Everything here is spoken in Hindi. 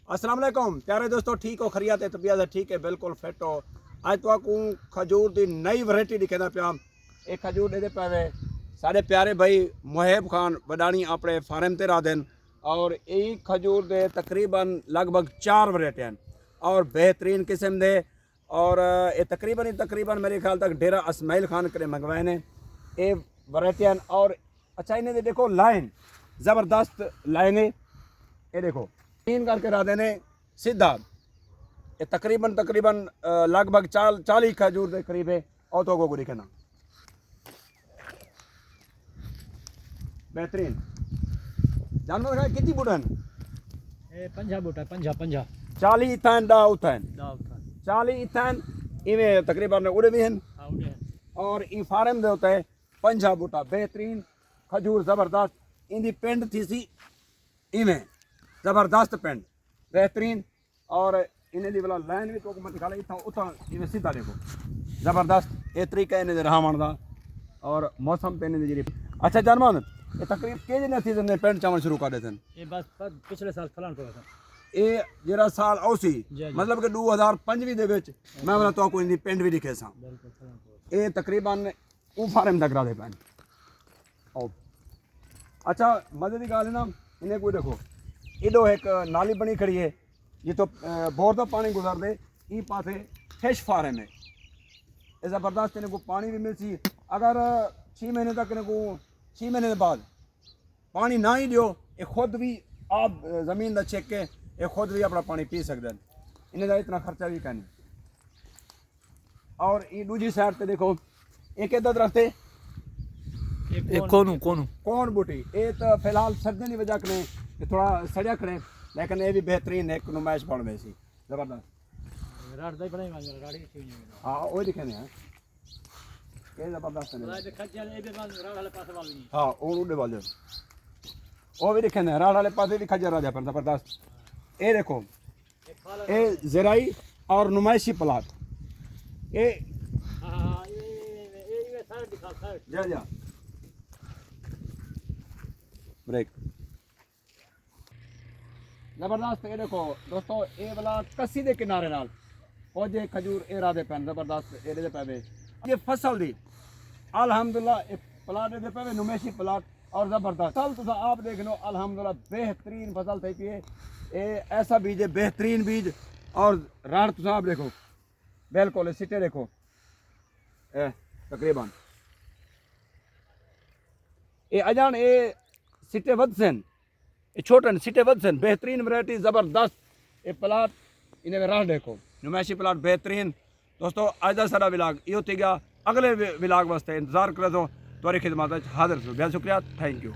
अस्सलाम वालेकुम प्यारे दोस्तों, ठीक हो? खरियत है? तबीयत है ठीक है? बिल्कुल फिट हो। अज तो खजूर की नई वैरायटी दिखेदा पिया। एक खजूर दे पे सारे प्यारे भाई मुहेब खान वडानी अपने फार्म ते राधन और यही खजूर दे तकरीबन लगभग 4 वैरायटियां और बेहतरीन किस्म दे और ये तकरीबन मेरे ख्याल तक डेरा इस्माइल खान करे मंगवाए ने ये वैरायटियां। और अच्छा इन्हें देखो लाइन ज़बरदस्त लाइन है, ये देखो तीन करके राधे ने सीधा ये तकरीबन लगभग 40 खजूर के करीब है। और तो को दिखे ना बेहतरीन जानवर है कितनी बुढ़न पंजा बूटा पंजा 40 इथान दा उथान 40 इथान इवें तकरीबन उड़े भी हैं और ई फार्म दे होता है 50 बूटा बेहतरीन खजूर ज़बरदस्त इंदी पिंड थी सी इवें ज़बरदस्त पिंड बेहतरीन और इन्हें दी वाला लाइन भी तो मत खाला इथा उथा इवें सीधा देखो ज़बरदस्त ये तरीका इन्हें दे रहमान दा और मौसम पे इन्हें जी। अच्छा जानमान ये तकरीब के दिन सीजन ने पेंट चावल शुरू कर देते हैं ये बस पिछले साल फलान को था ये जरा साल औसी मतलब कि 2025 दे विच मैं वाला तो कोई पिंड भी दिखे सा ये तकरीबन ऊ फार्म तक रा दे पैन। अच्छा मजे की गल है ना इन्हें कोई देखो इधो एक नाली बनी खड़ी है ये तो बोर का पानी गुजर दे ई पासे फिश फार्म है ये ज़बरदस्त इन्हें को पानी भी मिल सी अगर 6 महीने तक इन्हें को 6 महीने के बाद पानी ना ही दियो ये खुद भी आप ज़मीन का चेक के ये खुद भी अपना पानी पी सकते हैं इन्हें का इतना खर्चा भी करनी। और ये दूसरी साइड पे देखो एक इधर दरख्त है कौन बूटी ये तो फिलहाल सर्दी की वजह कने थोड़ा सड़िया खड़े लेकिन ये भी बेहतरीन एक नुमाइश बन गई सी ज़बरदस्त। हाँ वही दिखे हैं ये ज़बरदस्त हाँ और उड़े वाले वो भी दिखे हैं राड़ वाले पासे भी खजर राजा पर ज़बरदस्त। ये देखो ये ज़राई और नुमाइशी प्लाट ये जा ब्रेक ज़बरदस्त। ये देखो दोस्तों ये वाला कस्सी के किनारे नाल और जे खजूर ए राधे पैन ज़बरदस्त ये पे ये फसल दी अल्हम्दुलिल्लाह ये प्लाट दे पे नुमाइशी प्लाट और ज़बरदस्त फसल तुसा आप देख लो अल्हम्दुलिल्लाह बेहतरीन फसल थी पी ये ऐसा बीज है बेहतरीन बीज और राड़ तुसा आप देखो बिल्कुल सिटे देखो तकरीबन ये अजान ये सिटे वध सन ये छोटे सिटे वध सन बेहतरीन वैरायटी ज़बरदस्त ये प्लाट इन्हें राह देखो नुमाइशी प्लाट बेहतरीन। दोस्तों अज का सारा विलाग यो थी गया अगले विलाग वास्ते इंतजार करो तो खिदमत हाजिर बेहद शुक्रिया थैंक यू।